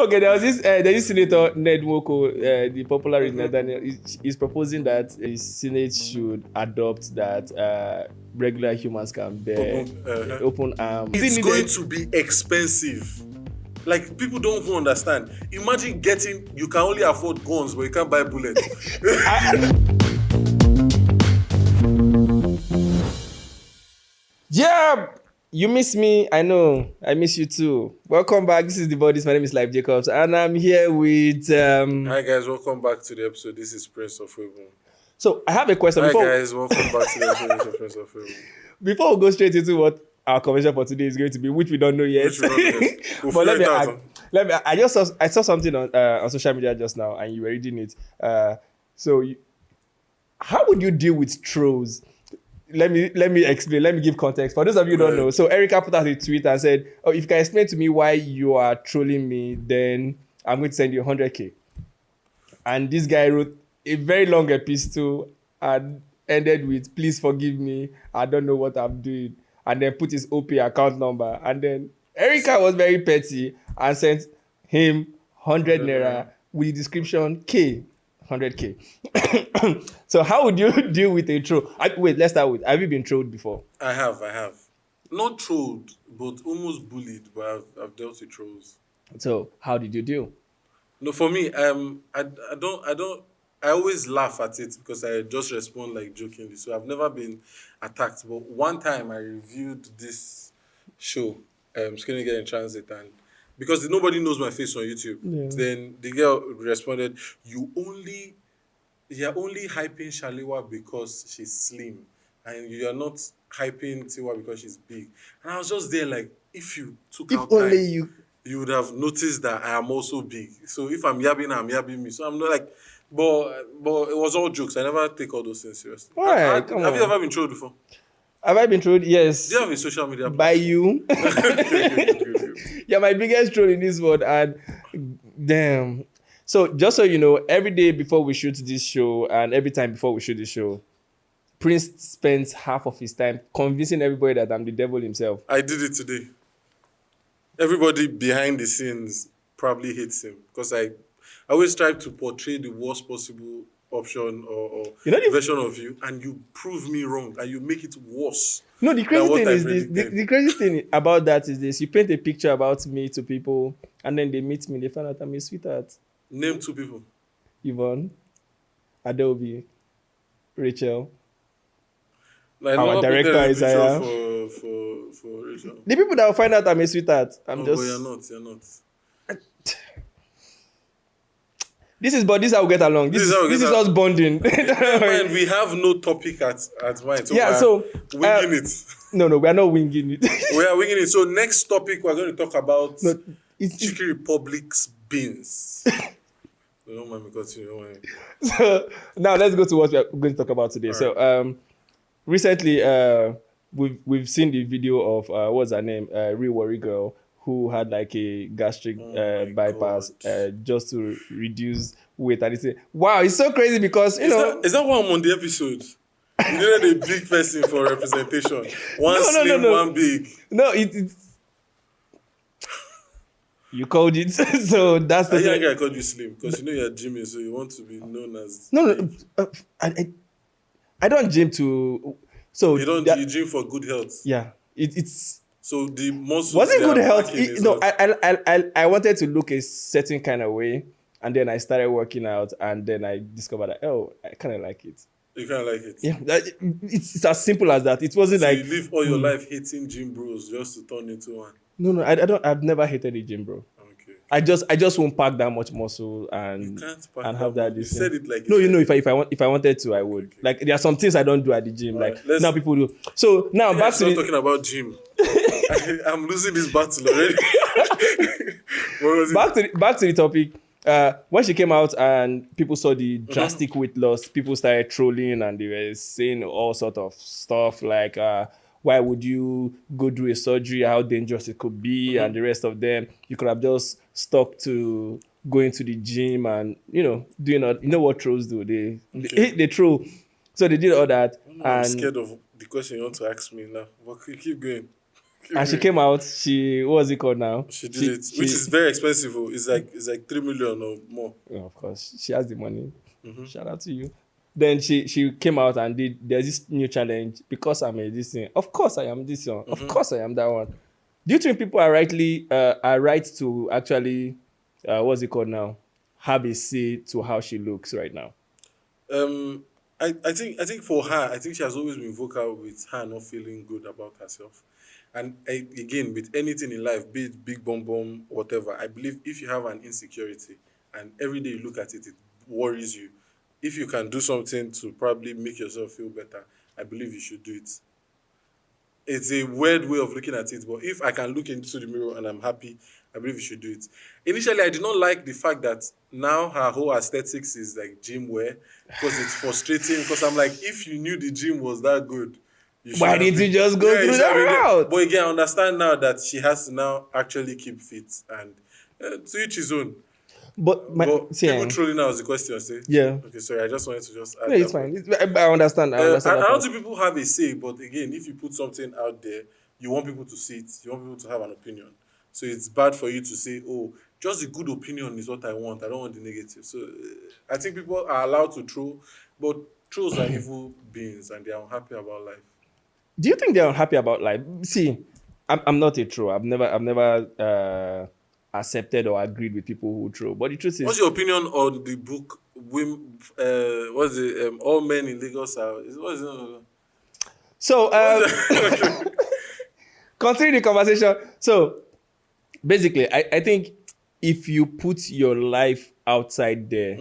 Okay, there's this senator Ned Nwoko, the popular in Daniel, is proposing that the Senate should adopt that regular humans can bear open arms. It's going to be expensive. Like, people don't even understand. Imagine you can only afford guns, but you can't buy bullets. Yeah, you miss me. I know. I miss you too. Welcome back. This is The Bodies. My name is Life Jacobs, and I'm here with. Hi guys, welcome back to the episode. This is Prince of Webun. So I have a question. Hi guys, welcome back to the episode. This is Prince of Webun. Before we go straight into what our conversation for today is going to be, which we don't know yet. We'll But let me. I saw something on social media just now, and you were reading it. How would you deal with trolls? Let me explain. Let me give context for those of you who don't know. So Erica put out a tweet and said, "Oh, if you can explain to me why you are trolling me, then I'm going to send you 100k." And this guy wrote a very long epistle and ended with, "Please forgive me. I don't know what I'm doing." And then put his OP account number. And then Erica was very petty and sent him 100 naira with the description K. 100k. So how would you deal with a troll? Wait, let's start with, have you been trolled before? I have. Not trolled, but almost bullied. But I've dealt with trolls. So how did you deal? No, for me, I don't. I always laugh at it because I just respond like jokingly. So I've never been attacked. But one time I reviewed this show, Skinny Girl in Transit, and because nobody knows my face on YouTube, then the girl responded, You're only hyping Shaliwa because she's slim, and you are not hyping Tiwa because she's big." And I was just there like, if you took out only time, you would have noticed that I am also big. So if I'm yabbing, I'm yabbing me. So I'm not like, but it was all jokes. I never take all those things seriously. Right, have you ever been trolled before? Have I been trolled? Yes. Do you have a social media by you? You're my biggest troll in this world, and damn. So just so you know, every day before we shoot this show and every time before we shoot this show, Prince spends half of his time convincing everybody that I'm the devil himself. I did it today. Everybody behind the scenes probably hates him because I always try to portray the worst possible option or version of you, and you prove me wrong and you make it worse. No, the crazy thing is this. The crazy thing about that is this: you paint a picture about me to people, and then they meet me, they find out I'm a sweetheart. Name 2 people. Yvonne, Adobe, Rachel. Like, our director Isaiah. For Rachel. The people that will find out I'm a sweetheart. But you're not. This is how we get along. This is us bonding. Man, we have no topic at mind. So winging it. No, we are not winging it. We are winging it. So next topic, we're going to talk about Chicken Republic's beans. Don't mind me continue. So now let's go to what we're going to talk about today. All so recently we've seen the video of what's her name? Real Worry Girl, who had like a gastric bypass just to reduce weight. And it's wow, it's so crazy because is that why I'm on the episode? You needed a big person for representation. One slim, one big. No, it's you called it. So that's the thing. I called you slim because you're gymming, so you want to be known as. No. I don't gym to. So you gym for good health. Yeah, it's. So the muscles. Was it good health? I wanted to look a certain kind of way, and then I started working out, and then I discovered that I kind of like it. You kind of like it. Yeah, it's as simple as that. It wasn't like you live all your life hating gym bros just to turn into one. No, I don't. I've never hated a gym bro. Okay. I just won't pack that much muscle and have that. You said it like no. If I wanted to, I would. Okay. Like there are some things I don't do at the gym. Right, like now people do. So now back to talking about gym. I'm losing this battle already. Back to the topic. When she came out and people saw the drastic weight loss, people started trolling and they were saying all sort of stuff like, why would you go do a surgery? How dangerous it could be, and the rest of them. You could have just stuck to going to the gym and doing all. You know what trolls do? They troll. So they did all that. I'm scared of the question you want to ask me now. But keep going. And she came out. What was it called now? She did it, which is very expensive. Oh. It's like 3 million or more. Yeah, of course, she has the money. Shout out to you. Then she came out and there's this new challenge, because I'm a this thing. Of course I am this one. Of course I am that one. Do you think people are right to actually what's it called now? Have a say to how she looks right now? I think for her, I think she has always been vocal with her not feeling good about herself. And again, with anything in life, be it big bomb, whatever, I believe if you have an insecurity and every day you look at it, it worries you. If you can do something to probably make yourself feel better, I believe you should do it. It's a weird way of looking at it, but if I can look into the mirror and I'm happy, I believe you should do it. Initially, I did not like the fact that now her whole aesthetics is like gym wear, because it's frustrating. Because I'm like, if you knew the gym was that good, why didn't you just go through that route? But again, I understand now that she has to now actually keep fit, and to each his own. But people trolling now is the question. Say, yeah. Okay, sorry. I just wanted to just add. No, it's fine. I understand. I don't think people have a say, but again, if you put something out there, you want people to see it. You want people to have an opinion. So it's bad for you to say, "Oh, just a good opinion is what I want. I don't want the negative." So I think people are allowed to troll, but trolls are evil beings, and they are unhappy about life. Do you think they're unhappy about life? See, I'm not a troll. I've never accepted or agreed with people who troll. But the truth is, what's your opinion on the book? What's it? All Men in Lagos are. What is it? So continue the conversation. So basically, I think if you put your life outside there,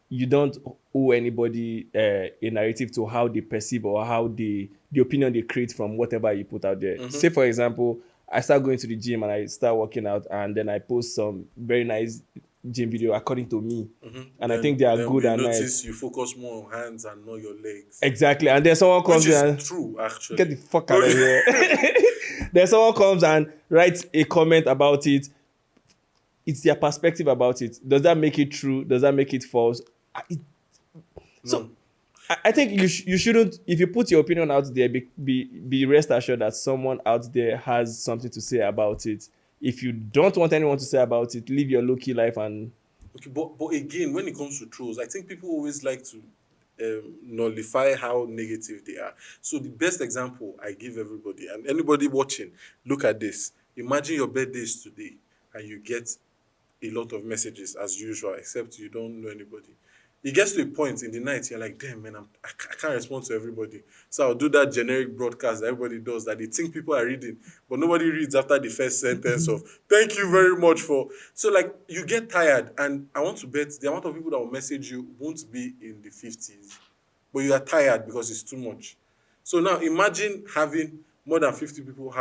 you don't owe anybody a narrative to how they perceive or how the opinion they create from whatever you put out there. Say, for example, I start going to the gym and I start working out, and then I post some very nice gym video according to me, and I think they are good and nice. You focus more on hands and not your legs. Exactly, and then someone comes and true, actually. Get the fuck out of here. Then someone comes and writes a comment about it. It's their perspective about it. Does that make it true? Does that make it false? So I think you shouldn't, if you put your opinion out there, be rest assured that someone out there has something to say about it. If you don't want anyone to say about it, live your low-key life. And okay, but again, when it comes to trolls, I think people always like to nullify how negative they are. So the best example I give everybody, and anybody watching, look at this. Imagine your birthday is today and you get a lot of messages as usual, except you don't know anybody. It gets to a point in the night, you're like, damn, man, I can't respond to everybody. So I'll do that generic broadcast that everybody does, that they think people are reading, but nobody reads after the first sentence of, thank you very much for... So, like, you get tired, and I want to bet the amount of people that will message you won't be in the 50s, but you are tired because it's too much. So now, imagine having more than 50 people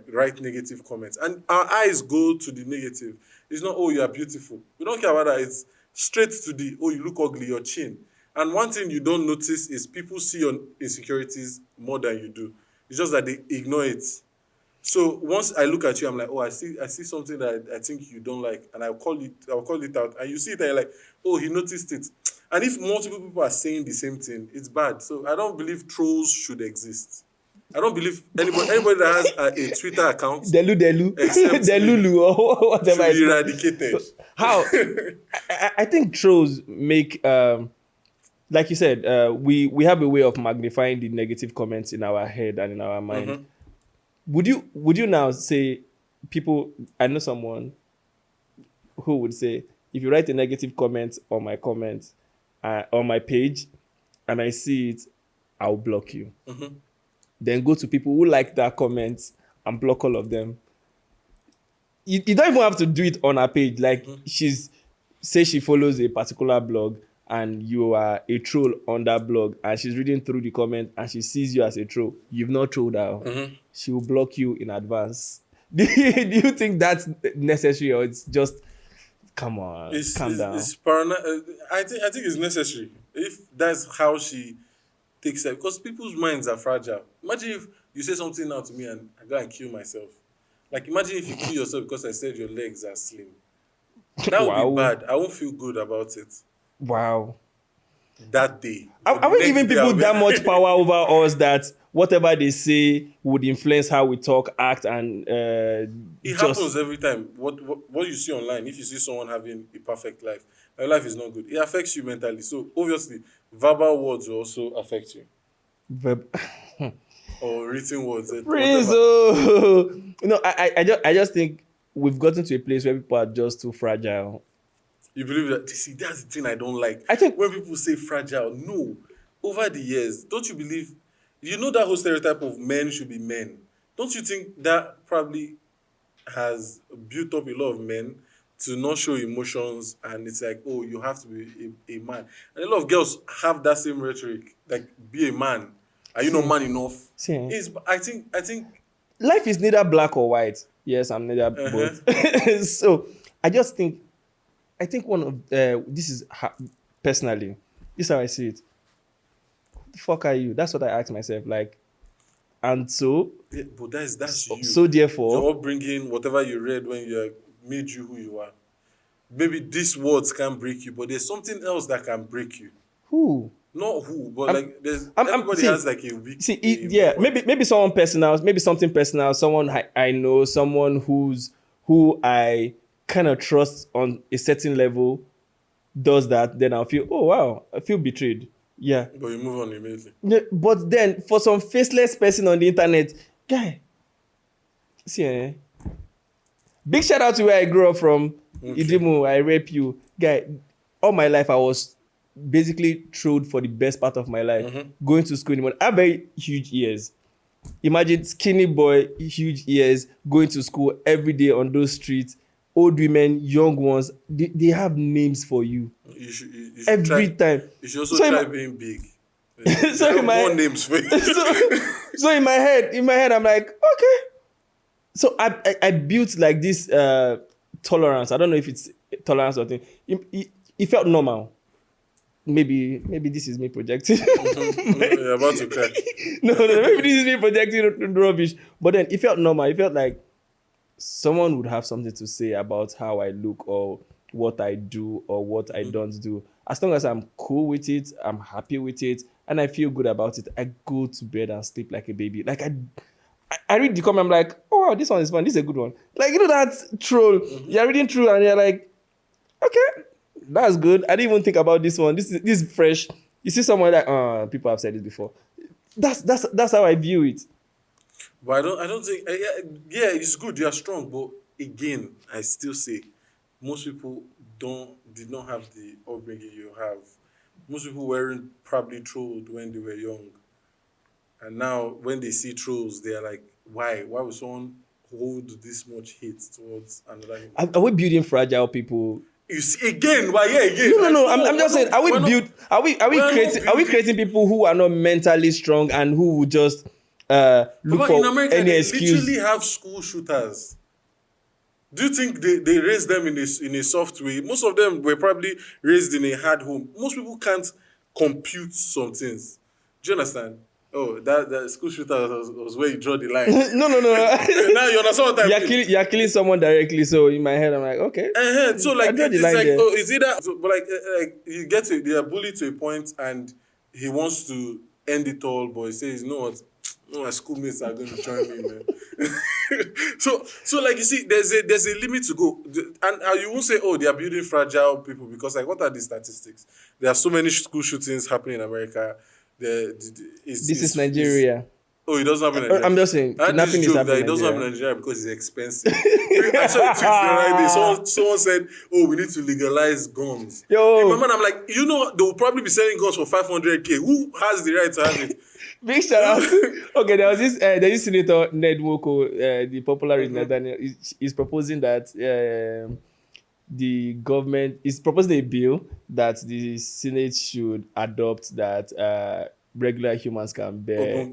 write negative comments, and our eyes go to the negative. It's not, oh, you are beautiful. We don't care about that. It's straight to the, oh, you look ugly, your chin. And one thing you don't notice is people see your insecurities more than you do. It's just that they ignore it. So once I look at you, I'm like, oh, I see something that I think you don't like, and I'll call it out, and you see it, and you're like, oh, he noticed it. And if multiple people are saying the same thing, it's bad. So I don't believe trolls should exist. I don't believe anybody that has a Twitter account, Delulu or whatever, should be eradicated. How? I think trolls make, like you said, we have a way of magnifying the negative comments in our head and in our mind. Would you now say, people? I know someone who would say, if you write a negative comment on my comments on my page, and I see it, I'll block you. Then go to people who like that comment and block all of them. You don't even have to do it on her page. Like, say she follows a particular blog and you are a troll on that blog, and she's reading through the comment and she sees you as a troll. You've not trolled her. She will block you in advance. Do you think that's necessary, or it's just, come on, calm down? It's I think it's necessary. If that's how she takes it, because people's minds are fragile. Imagine if you say something now to me and I go and kill myself. Like, imagine if you kill yourself because I said your legs are slim. That would be bad. I won't feel good about it. Wow. That day. Are we giving people that much power over us that whatever they say would influence how we talk, act, and It happens every time. What you see online, if you see someone having a perfect life, your life is not good. It affects you mentally. So obviously, verbal words will also affect you, Verb- or written words. Prince, Whatever. oh. I just think we've gotten to a place where people are just too fragile. You believe that? See, that's the thing I don't like. I think- when people say fragile, no. Over the years, don't you believe? You know that whole stereotype of men should be men. Don't you think that probably has built up a lot of men to not show emotions, and it's like, oh, you have to be a man. And a lot of girls have that same rhetoric, like, be a man. Are you not man enough? See, I think life is neither black or white. Yes, I'm neither both. So I think one of this is personally, this is how I see it. Who the fuck are you? That's what I ask myself. Like, and so yeah, but that's you. so therefore, Your upbringing, whatever you read when you made you who you are. Maybe these words can break you, but there's something else that can break you. who? Not who, but like there's I'm- everybody see- has like a weak. See, a weak yeah, point. maybe someone personal, maybe something personal, someone I know, someone who I kind of trust on a certain level does that, then I'll feel, oh wow, I feel betrayed. Yeah. But you move on immediately. Yeah, but then for some faceless person on the internet, guy, see, big shout out to where I grew up from. Okay. Idimu, I rape you. Guy, all my life I was basically trolled for the best part of my life. Going to school anymore. I have very huge ears. Imagine skinny boy, huge ears, going to school every day on those streets. Old women, young ones, they have names for you You should every try, time. You should also So in try my- being big. So There in are my- more names for you. so in my head, I'm like, okay. So I built like this tolerance. I don't know if it's tolerance or thing. It felt normal. Maybe this is me projecting. You're about to cry. no, maybe this is me projecting rubbish. But then it felt normal. It felt like someone would have something to say about how I look or what I do or what I don't do. As long as I'm cool with it, I'm happy with it, and I feel good about it, I go to bed and sleep like a baby. Like I read the comment, I'm like, oh, this one is fun. This is a good one. Like, you know that troll. You're reading through and you're like, okay, that's good. I didn't even think about this one. This is fresh. You see someone like, oh, people have said this before. That's how I view it. But I don't think. Yeah, it's good. You're strong, but again, I still say most people did not have the upbringing you have. Most people weren't probably trolled when they were young, and now when they see trolls, they are like, why? Why would someone hold this much hate towards another human? Are we building fragile people? You see again? Why? Yeah, again. No. Like, I'm just saying. Are we we're not- build? Are we we're not creating people who are not mentally strong and who would just look But for in America, any they excuse? literally have school shooters. Do you think they raised them in a soft way? Most of them were probably raised in a hard home. Most people can't compute some things. Do you understand? Oh, that school shooter was where you draw the line. No. Now you understand what I mean? You're killing someone directly. So in my head, I'm like, okay. So like I draw the it's line like there. oh, it's either so, but like you get to they are bullied to a point and he wants to end it all, but he says, you know what? No, my schoolmates are going to join me, man. so like you see, there's a limit to go, and you won't say, oh, they are building fragile people because like what are the statistics? There are so many school shootings happening in America. This is Nigeria. Oh, it doesn't happen in Nigeria. I'm just saying, I had kidnapping this is joke happening that it in doesn't happen in Nigeria. Nigeria because it's expensive. I saw a tweet the other day. Someone said, "Oh, we need to legalize guns." Yo. In my mind, I'm like, you know, they will probably be selling guns for 500k. Who has the right to have it? Big shout out. Okay, there's this senator Ned Nwoko, the popular in Nathaniel, is proposing that the government is proposing a bill that the Senate should adopt that regular humans can bear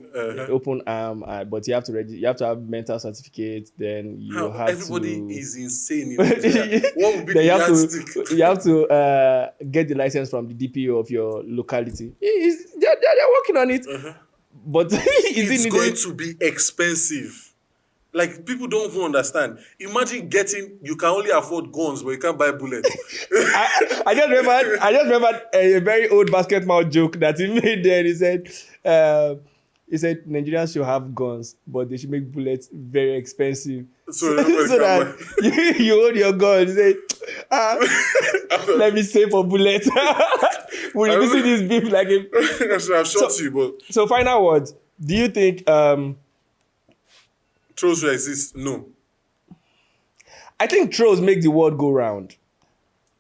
open arm, but you have to have mental certificate. Then you How have everybody to. is insane in Nigeria. What would be Then the yardstick? you have to get the license from the DPO of your locality. They're working on it, but is It's it going needed? to be expensive. Like people don't even understand. Imagine you can only afford guns, but you can't buy bullets. I just remembered a very old basketball joke that he made there. He said, He said Nigerians should have guns, but they should make bullets very expensive. So, So that you hold your gun. You say, let me save for bullets. We're reducing this beef like a. So I've shot you, but So final words. Do you think trolls will exist? No. I think trolls make the world go round.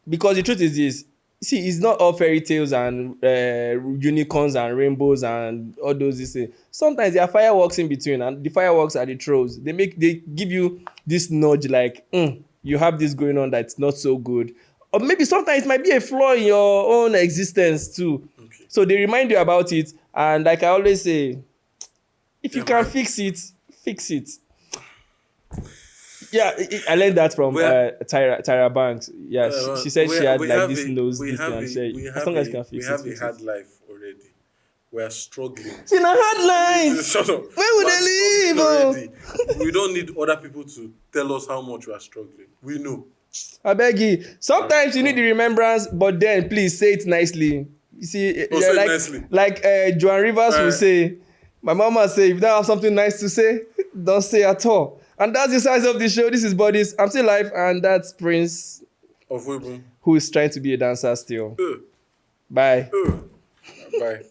Because the truth is this. See, it's not all fairy tales and unicorns and rainbows and all those things. Sometimes there are fireworks in between, and the fireworks are the trolls. They give you this nudge like, you have this going on that's not so good. Or maybe sometimes it might be a flaw in your own existence too. Okay. So they remind you about it. And like I always say, if you can fix it, fix it. Yeah, I learned that from Tyra Banks. Yeah, she said she had like this nose, this thing, and said, as long as you can fix it. We have a hard life already. We are struggling. It's in a hard life. Shut up. Where would they live? Already. We don't need other people to tell us how much we are struggling. We know. I beg you. Sometimes you need the remembrance, but then please say it nicely. You see, say it nicely. Like Joan Rivers will say, my mama say, if you don't have something nice to say, don't say at all. And that's the size of the show. This is Bodies. I'm still live, and that's Prince Of Wibun. who is trying to be a dancer still. Bye. Bye.